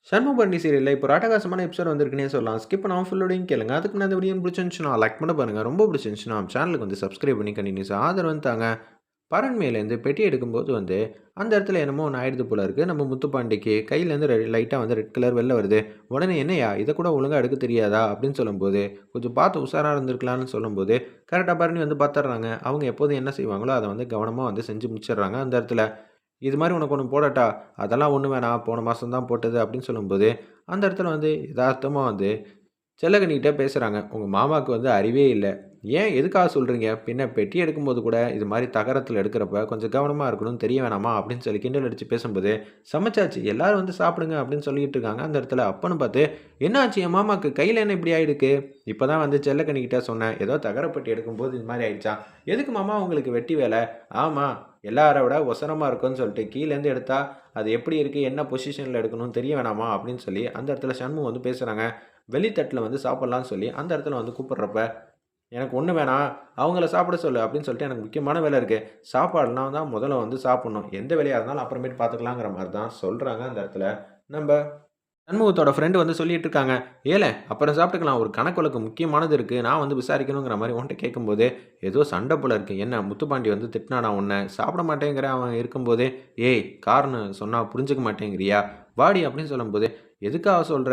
சண்முகபரணி சீரியல்ல இப்போ ஒரு அட்டகாசமான எபிசோட் வந்திருக்குன்னே சொல்லலாம். ஸ்கிப் பண்ணாம ஃபுல்லோடையும் கேளுங்க. அதுக்கு முன்னாடி இந்த வீடியோ பிடிச்சிருந்துச்சுன்னா லைக் பண்ண பாருங்க. ரொம்ப பிடிச்சிருந்துச்சுன்னா நம்ம சேனலுக்கு வந்து சப்ஸ்கிரைப் பண்ணி கண்டினியூஸா ஆதரவு தாங்க. பரண் மேலேருந்து பெட்டி எடுக்கும்போது வந்து அந்த இடத்துல என்னமோ ஒன்று ஆயிடுது போல இருக்குது. நம்ம முத்துப்பாண்டிக்கு கையிலேருந்து லைட்டாக வந்து ரெட் கலர் வெளில வருது. உடனே என்னையா இதை கூட ஒழுங்காக எடுக்க தெரியாதா அப்படின்னு சொல்லும்போது, கொஞ்சம் பார்த்து உஷாராக இருந்திருக்கலாம்னு சொல்லும்போது, கரெக்டாக பரணி வந்து பார்த்துட்றாங்க. அவங்க எப்போதும் என்ன செய்வாங்களோ அதை வந்து கவனமாக வந்து செஞ்சு முடிச்சிடுறாங்க அந்த இடத்துல. இது மாரி உனக்கு ஒண்ணு போடட்டா? அதெல்லாம் ஒண்ணும் வேணாம். போன மாசம் தான் போட்டது அப்படின்னு சொல்லும்போது, அந்த இடத்துல வந்து எதார்த்தமா வந்து செல்லகனிகிட்ட பேசுறாங்க. உங்க மாமாவுக்கு வந்து அறிவே இல்ல. ஏன் எதுக்காக சொல்றீங்க? பின்ன பெட்டி எடுக்கும்போது கூட இது மாரி தகரத்தில எடுக்கிறப்ப கொஞ்சம் கவனமா இருக்கணும்னு தெரிய வேணாமா? அப்படின்னு சொல்லி கிண்டல் அடிச்சு பேசும்போது, சமைச்சாச்சு எல்லாரும் வந்து சாப்பிடுங்க அப்படின்னு சொல்லிட்டு இருக்காங்க. அந்த இடத்துல அப்பன்னு பார்த்து, என்ன ஆச்சு என் மாமாக்கு? கையில என்ன இப்படி ஆயிருக்கு? இப்ப தான் வந்து செல்லக்கனிகிட்ட சொன்னேன். ஏதோ தகர பெட்டி எடுக்கும்போது இது மாரி ஆயிடுச்சாம். எதுக்கு மாமா உங்களுக்கு வெட்டி வேல? ஆமா. எல்லார விட ஒசரமா இருக்குன்னு சொல்லிட்டு கீழேருந்து எடுத்தா, அது எப்படி இருக்கு? என்ன பொசிஷன்ல எடுக்கணும்னு தெரிய வேணாமா? அப்படின்னு சொல்லி அந்த இடத்துல சண்முகம் வந்து பேசுறாங்க. வெளித்தட்டுல வந்து சாப்பிடலான்னு சொல்லி அந்த இடத்துல வந்து கூப்பிடுறப்ப, "எனக்கு ஒண்ணும் வேணாம். அவங்கள சாப்பிட சொல்லு" அப்படின்னு சொல்லிட்டு, "எனக்கு முக்கியமான வேலை இருக்கு. சாப்பாடுலாம் தான் முதல்ல வந்து சாப்பிடணும். எந்த வேலையா இருந்தாலும் அப்புறமேட்டு பார்த்துக்கலாங்கிற" மாரி தான் சொல்றாங்க அந்த இடத்துல. நம்ப சண்முகத்தோட ஃப்ரெண்ட் வந்து சொல்லிட்டு இருக்காங்க. "ஏலே அப்புறம் சாப்பிட்டுக்கலாம். ஒரு கணக்கு வழக்கு முக்கியமானது இருக்கு. நான் வந்து விசாரிக்கணுங்கிற மாரி உன்ட்ட கேட்கும்போது, ஏதோ சண்ட போல இருக்கு. என்ன முத்துப்பாண்டி வந்து திட்டினானா உன்ன? சாப்பிட மாட்டேங்கிற அவன் இருக்கும்போதே, ஏய் காரணம் சொன்னா புரிஞ்சுக்க மாட்டேங்கிறியா? வாடி" அப்படின்னு சொல்லும்போது, "எதுக்காக சொல்ற?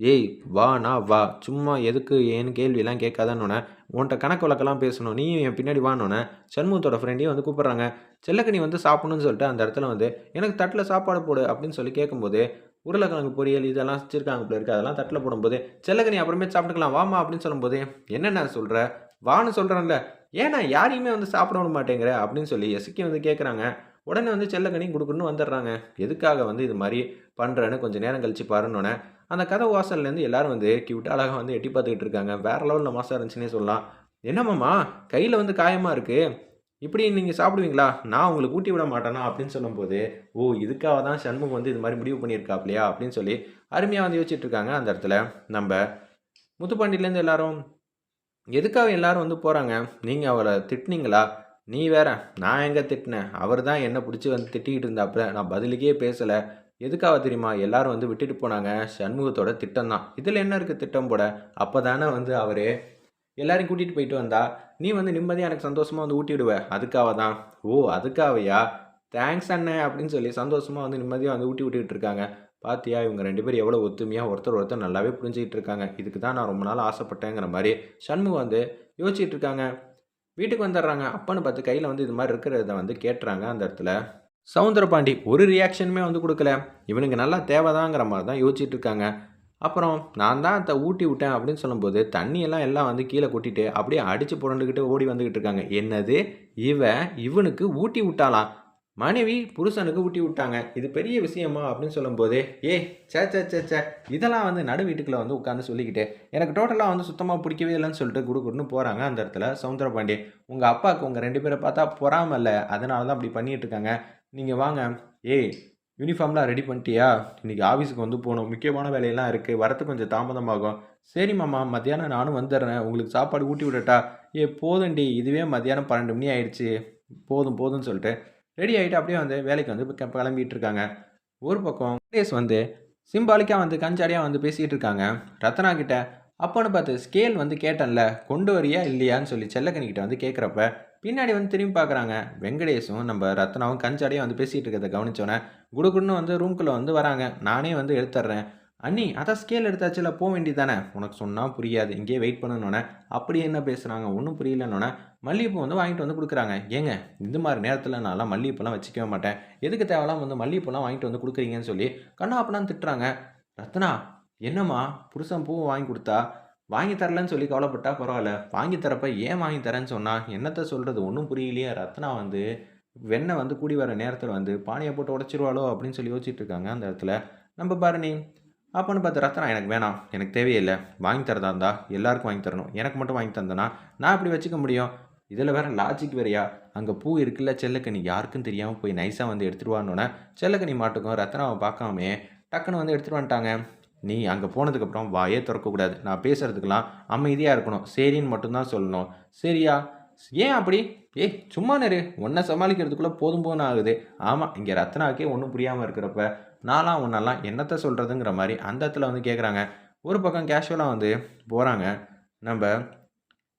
ஏய் வான்னா வா. சும்மா எதுக்கு ஏன்னு கேள்விலாம் கேட்காதன்னோனே, உன்ட்ட கணக்கு வழக்கெல்லாம் பேசணும். நீயும் என் பின்னாடி வான்னோனே, சண்முகத்தோட ஃப்ரெண்டையும் வந்து கூப்பிடுறாங்க. செல்லக்கனி வந்து சாப்பிடணும்னு சொல்லிட்டு அந்த இடத்துல வந்து, "எனக்கு தட்டுல சாப்பாடு போடு" அப்படின்னு சொல்லி கேட்கும்போது, உருளைக்கிழங்கு பொரியல் இதெல்லாம் வச்சிருக்காங்க போல இருக்கு. அதெல்லாம் தட்டுல போடும்போது, "செல்லக்கனி அப்புறமேட்டு சாப்பிட்டுக்கலாம் வாம்மா" அப்படின்னு சொல்லும்போது, "என்னண்ணா சொல்ற? வான்னு சொல்றேன்ல. ஏண்ணா யாரையுமே வந்து சாப்பிட விட மாட்டேங்கிற?" அப்படின்னு சொல்லி எசக்கி வந்து கேட்குறாங்க. உடனே வந்து செல்லக்கனி குடுகுடுன்னு வந்துடுறாங்க. எதுக்காக வந்து இது மாரி பண்றேன்னு கொஞ்சம் நேரம் கழிச்சு பாருன்னோனே, அந்த கதவு வாசல்லேருந்து எல்லாரும் வந்து கியூட்டா அழகா வந்து எட்டி பார்த்துக்கிட்டு இருக்காங்க. வேற லெவல்ல மாஸா இருந்துச்சுன்னே சொல்லலாம். "என்ன மாமா கையில வந்து காயமா இருக்கு. இப்படி நீங்க சாப்பிடுவீங்களா? நான் உங்களுக்கு ஊட்டி விட மாட்டேனா?" அப்படின்னு சொல்லும்போது, "ஓ! இதுக்காக தான் சண்முகம் வந்து இது மாரி முடிவு பண்ணியிருக்காப்லையா?" அப்படின்னு சொல்லி அருமையா வந்து யோசிச்சுட்டு இருக்காங்க அந்த இடத்துல. நம்ப முத்துப்பாண்டியிலேருந்து எல்லாரும், "எதுக்காக எல்லாரும் வந்து போறாங்க? நீங்க அவர திட்டுனீங்களா?" "நீ வேற, நான் எங்க திட்டுனேன்? அவரு தான் என்ன புடிச்சு வந்து திட்டிக்கிட்டு இருந்தாப்ல. நான் பதிலுக்கே பேசல. எதுக்காக தெரியுமா? எல்லாரும் வந்து விட்டுட்டு போனாங்க. சண்முகத்தோட திட்டம் தான். இதுல என்ன இருக்கு திட்டம் போட? அப்பதானே வந்து அவரு எல்லாரையும் கூட்டிட்டு போயிட்டு வந்தா, நீ வந்து நிம்மதியா எனக்கு சந்தோஷமா வந்து ஊட்டி விடுவ. அதுக்காக தான்." "ஓ! அதுக்காகயா? தேங்க்ஸ் அண்ணே" அப்படின்னு சொல்லி சந்தோஷமா வந்து நிம்மதியா வந்து ஊட்டி விட்டுக்கிட்டு இருக்காங்க. "பாத்தியா இவங்க 2 பேரும் எவ்வளோ ஒத்துமையா ஒருத்தர் ஒருத்தர் நல்லாவே புரிஞ்சுகிட்டு இருக்காங்க. இதுக்கு தான் நான் ரொம்ப நாளா ஆசைப்பட்டேங்கிற மாரி சண்முகம் வந்து யோசிச்சுட்டு இருக்காங்க. வீட்டுக்கு வந்துடுறாங்க. அப்பன்னு பார்த்து கையில வந்து இது மாரி இருக்கிறத வந்து கேட்டுறாங்க அந்த இடத்துல. சவுந்தரபாண்டி ஒரு ரியாக்ஷனுமே வந்து குடுக்கல. இவனுக்கு நல்லா தேவதாங்கிற மாரி தான் யோசிச்சுட்டு இருக்காங்க. அப்புறம் நான் தான் ஊட்டி விட்டேன் அப்படின்னு சொல்லும்போது, தண்ணியெல்லாம் எல்லாம் வந்து கீழ கொட்டிட்டு, அப்படியே அடிச்சு புரண்டுகிட்டு ஓடி வந்துகிட்டு இருக்காங்க. என்னது? இவனுக்கு ஊட்டி விட்டாளாம். மனைவி புருஷனுக்கு ஊட்டி விட்டாங்க. இது பெரிய விஷயமா? அப்படின்னு சொல்லும்போது, ஏய் ச்சே ச்சே ச்சே ச்சே! இதெல்லாம் வந்து நடு வீட்டுக்குள்ள வந்து உட்கார்ந்து சொல்லிக்கிட்டு, எனக்கு டோட்டலா வந்து சுத்தமா பிடிக்கவே இல்லன்னு சொல்லிட்டு குடுகுடுன்னு போறாங்க அந்த இடத்துல சவுந்தரபாண்டி. உங்க அப்பாவுக்கு உங்க 2 பேர பார்த்தா பொறாம இல்ல. அதனால தான் அப்படி பண்ணிட்டு இருக்காங்க. நீங்க வாங்க. ஏய் யூனிஃபார்ம்லாம் ரெடி பண்ணிட்டியா? இன்னைக்கு ஆஃபீஸுக்கு வந்து போணும். முக்கியமான வேலையெல்லாம் இருக்கு. வரத்துக்கு கொஞ்சம் தாமதமாகும். சரி மாமா, மத்தியானம் நானும் வந்துடுறேன். உங்களுக்கு சாப்பாடு ஊட்டி விடட்டா? போதும்டி. இதுவே மத்தியானம் 12 மணி ஆயிடுச்சு. போதும் போதும்ன்னு சொல்லிட்டு ரெடி ஆயிட்டு அப்படியே வந்து வேலைக்கு வந்து கிளம்பிட்டு இருக்காங்க. ஒரு பக்கம் வெங்கடேஷ் வந்து சிம்பாலிக்கா வந்து கஞ்சாடியா வந்து பேசிட்டு இருக்காங்க. ரத்னா கிட்ட. அப்பன்னு பார்த்து ஸ்கேல் வந்து கேட்டேன்ல, கொண்டு வரியா இல்லையான்னு சொல்லி செல்லக்கனி கிட்ட வந்து கேட்குறப்ப, பின்னாடி வந்து திரும்பி பார்க்குறாங்க. வெங்கடேஷும் நம்ம ரத்னாவும் கஞ்சாடியா வந்து பேசிட்டு இருக்கிறத கவனிச்சோனே, குடுகுடுன்னு வந்து ரூம்குள்ள வந்து வராங்க. நானே வந்து எடுத்துடுறேன். "அண்ணி அதான் ஸ்கேல் எடுத்தாச்சுல்ல போ வேண்டியது தானே?" "உனக்கு சொன்னா புரியாது. இங்கேயே வெயிட் பண்ணுனோனே." "அப்படி என்ன பேசுறாங்க?" ஒண்ணும் புரியலன்னோனே, மல்லிகைப்பூ வந்து வாங்கிட்டு வந்து குடுக்குறாங்க. "ஏங்க இந்த மாரி நேரத்தில நான்லாம் மல்லிகைப்பூலாம் வச்சுக்கவே மாட்டேன். எதுக்கு தேவையில்லாம வந்து மல்லிகைப்பூலாம் வாங்கிட்டு வந்து குடுக்குறீங்கன்னு" சொல்லி கன்னாபின்னான்னு திட்டுறாங்க. "ரத்னா என்னம்மா புருஷன் பூ வாங்கி குடுத்தா, வாங்கி தரலன்னு சொல்லி கவலைப்பட்டா பரவால்ல. வாங்கி தர்றப்ப ஏன் வாங்கி தரேன்னு சொன்னா, என்னத்த சொல்றது ஒண்ணும் புரியலையே." ரத்னா வந்து வெண்ணெய் வந்து கூடி வர நேரத்தில வந்து பானைய போட்டு உடைச்சுருவாளோ அப்படின்னு சொல்லி யோசிச்சுட்டு இருக்காங்க அந்த இடத்துல. நம்ம பரணி. அப்பன்னு பார்த்து ரத்னா எனக்கு வேணாம். எனக்கு தேவையே இல்ல. வாங்கி தரதா இருந்தா எல்லாருக்கும் வாங்கி தரணும். எனக்கு மட்டும் வாங்கி தந்தனா, நான் எப்படி வச்சுக்க முடியும்? இதில வேற லாஜிக் வேறயா? அங்க பூ இருக்குல்ல செல்லக்கனி யாருக்கும் தெரியாம போய் நைஸா வந்து எடுத்துட்டு வான்னோனே, செல்லக்கனி மாட்டுக்கும் ரத்னாவ பார்க்காமயே டக்குனு வந்து எடுத்துட்டு வந்துட்டாங்க. "நீ அங்க போனதுக்கப்புறம் வாயே தொறக்கக்கூடாது. நான் பேசுறதுக்கெல்லாம் அமைதியா இருக்கணும். சரின்னு மட்டும் தான் சொல்லணும். சரியா?" "ஏன் அப்படி?" "ஏய் சும்மா இரு. உன்ன சமாளிக்கிறதுக்குள்ள போதும் போதும்ன்னு ஆகுது." ஆமா, இங்க ரத்னாவுக்கே ஒண்ணும் புரியாம இருக்கிறப்ப, நான்லாம் உன்னெல்லாம் என்னத்த சொல்றதுங்கிற மாரி அந்த இடத்துல வந்து கேட்குறாங்க. ஒரு பக்கம் கேஷுவலா வந்து போறாங்க. நம்ப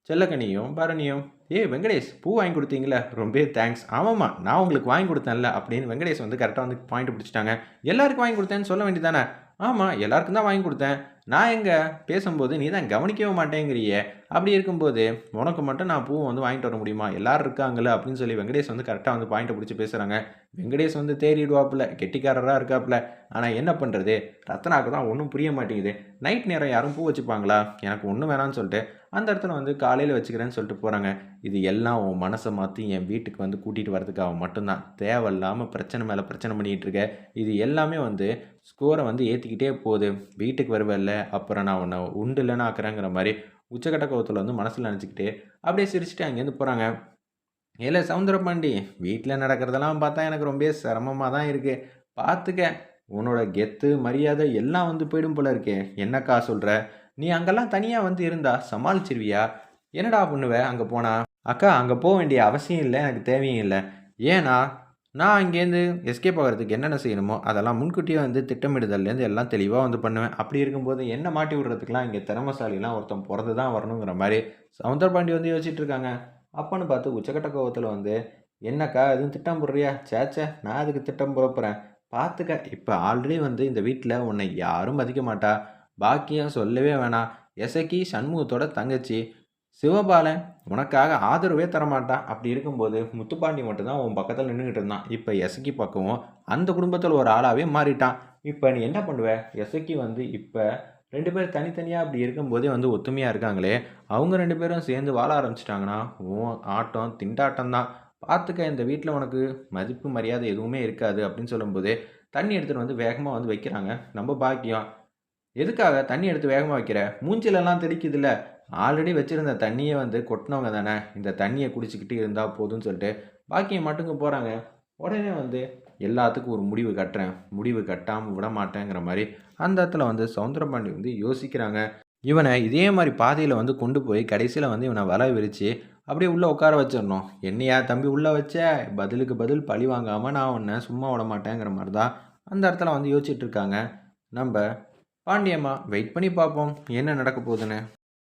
செல்லக்கனியும், பரணியும், "ஏய் வெங்கடேஷ் பூ வாங்கி குடுத்தீங்கல்ல, ரொம்பவே தேங்க்ஸ்." "ஆமாமா, நான் உங்களுக்கு வாங்கி குடுத்தேன்ல." அப்படின்னு வெங்கடேஷ் வந்து கரெக்ட்டா வந்து பாயிண்ட் பிடிச்சுட்டாங்க. "எல்லாருக்கும் வாங்கி குடுத்தேன்னு சொல்ல வேண்டியது தானே?" "ஆமா, எல்லாருக்கும் தான் வாங்கி குடுத்தேன். நான் எங்க பேசும்போது நீ தான் கவனிக்கவே மாட்டேங்கிறியே. அப்படி இருக்கும்போது, உனக்கு மட்டும் நான் பூ வந்து வாங்கிட்டு வர முடியுமா? எல்லாரும் இருக்காங்கல்ல." அப்படின்னு சொல்லி வெங்கடேஷ் வந்து கரெக்ட்டா வந்து பாயிண்ட்ட பிடிச்சு பேசுறாங்க. வெங்கடேஷ் வந்து தேறிடுவாப்புல, கெட்டிக்காரரா இருக்காப்புல. ஆனா என்ன பண்றது? ரத்னாக்கு தான் ஒண்ணும் புரிய மாட்டேங்குது. நைட் நேரம் யாரும் பூ வச்சுப்பாங்களா? எனக்கு ஒண்ணும் வேணான்னு சொல்லிட்டு அந்த இடத்துல வந்து காலையில வச்சுக்கிறேன்னு சொல்லிட்டு போறாங்க. இது எல்லாம் உன் மனச மாத்தி என் வீட்டுக்கு வந்து கூட்டிட்டு வரதுக்காக மட்டும் தான். தேவையில்லாம பிரச்சனை மேல பிரச்சனை பண்ணிட்டு இருக்க. இது எல்லாமே வந்து ஸ்கோர வந்து ஏத்திக்கிட்டே போது. வீட்டுக்கு வருவல்ல, அப்புறம் நான் உன்ன உண்டு இல்லன்னு ஆக்குறேங்கிற மாரி உச்சக்கட்ட கோவத்துல வந்து மனசுல நெனச்சுக்கிட்டு, அப்படியே சிரிச்சுட்டு அங்கேருந்து போறாங்க. "ஏலே சவுந்தரபாண்டி, வீட்ல நடக்கிறதெல்லாம் பார்த்தா எனக்கு ரொம்பவே சிரமமா தான் இருக்கு. பார்த்துக்க, உன்னோட கெத்து, மரியாதை எல்லாம் வந்து போயிடும் போல இருக்கே. என்னக்கா சொல்ற? நீ அங்கலாம் தனியா வந்து இருந்தா சமாளிச்சுருவியா? என்னடா பண்ணுவ அங்க போனா?" "அக்கா, அங்க போ வேண்டிய அவசியம் இல்ல. எனக்கு தேவையும் இல்ல. ஏன்னா, நான் அங்கேருந்து எஸ்கேப் ஆகுறதுக்கு என்னென்ன செய்யணுமோ, அதெல்லாம் முன்கூட்டியே வந்து திட்டமிடுதல்லேருந்து எல்லாம் தெளிவா வந்து பண்ணுவேன். அப்படி இருக்கும்போது என்ன மாட்டி விடுறதுக்குலாம் இங்க திறமைசாலிலாம் ஒருத்தன் பொறந்து தான் வரணுங்கிற மாரி சவுந்தரபாண்டி வந்து யோசிச்சுட்டு இருக்காங்க. அப்பன்னு பார்த்து உச்சக்கட்ட கோவத்துல வந்து, "என்னக்கா எதுவும் திட்டம் போடுறியா?" "ச்சே! நான் எதுக்கு திட்டம் போடப் போறேன். பார்த்துக்க, இப்ப ஆல்ரெடி வந்து இந்த வீட்ல உன்னை யாரும் மதிக்க மாட்டா. பாக்கியம் சொல்லவே வேணாம். எசக்கி சண்முகத்தோட தங்கச்சி. சிவபாலன் உனக்காக ஆதரவே தரமாட்டான். அப்படி இருக்கும்போது முத்துப்பாண்டி மட்டும் தான் உன் பக்கத்துல நின்னுகிட்டு இருந்தான். இப்ப எசக்கி பக்கமும் அந்த குடும்பத்துல ஒரு ஆளாவே மாறிட்டான். இப்ப நீ என்ன பண்ணுவ?" எசக்கி வந்து இப்ப 2 பேரும் தனித்தனியா அப்படி இருக்கும்போதே வந்து ஒத்துமையா இருக்காங்களே! அவங்க 2 பேரும் சேர்ந்து வாழ ஆரம்பிச்சுட்டாங்கன்னா, உன் ஆட்டம் திண்டாட்டம் தான். பார்த்துக்க, இந்த வீட்ல உனக்கு மதிப்பு, மரியாதை எதுவுமே இருக்காது அப்படின்னு சொல்லும்போது, தண்ணி எடுத்துட்டு வந்து வேகமா வந்து வைக்கிறாங்க. நம்ம பாக்கியம். "எதுக்காக தண்ணி எடுத்து வேகமா வைக்கிற? மூஞ்சிலலாம் தெளிக்குதுல்ல. ஆல்ரெடி வச்சிருந்த தண்ணிய வந்து கொட்டுனவங்க தானே. இந்த தண்ணிய குடிச்சுக்கிட்டு இருந்தா போதும்ன்னு" சொல்லிட்டு பாக்கியம் மட்டுக்கு போறாங்க. உடனே வந்து எல்லாத்துக்கும் ஒரு முடிவு கட்டுறேன். முடிவு கட்டாம விடமாட்டேங்கிற மாரி அந்த இடத்துல வந்து சவுந்தரபாண்டி வந்து யோசிக்கிறாங்க. இவன இதே மாரி பாதையில வந்து கொண்டு போய் கடைசியில வந்து இவன வலை விரிச்சு அப்படியே உள்ள உட்கார வச்சிரணும். "என்னையா தம்பி உள்ள வச்ச? பதிலுக்கு பதில் பழி வாங்காம நான் உன்ன சும்மா விடமாட்டேங்கிற" மாரி தான் அந்த இடத்துல வந்து யோசிச்சுட்டு இருக்காங்க. நம்ப பாண்டியம்மா. வெயிட் பண்ணி பார்ப்போம். என்ன நடக்க போதுன்னு.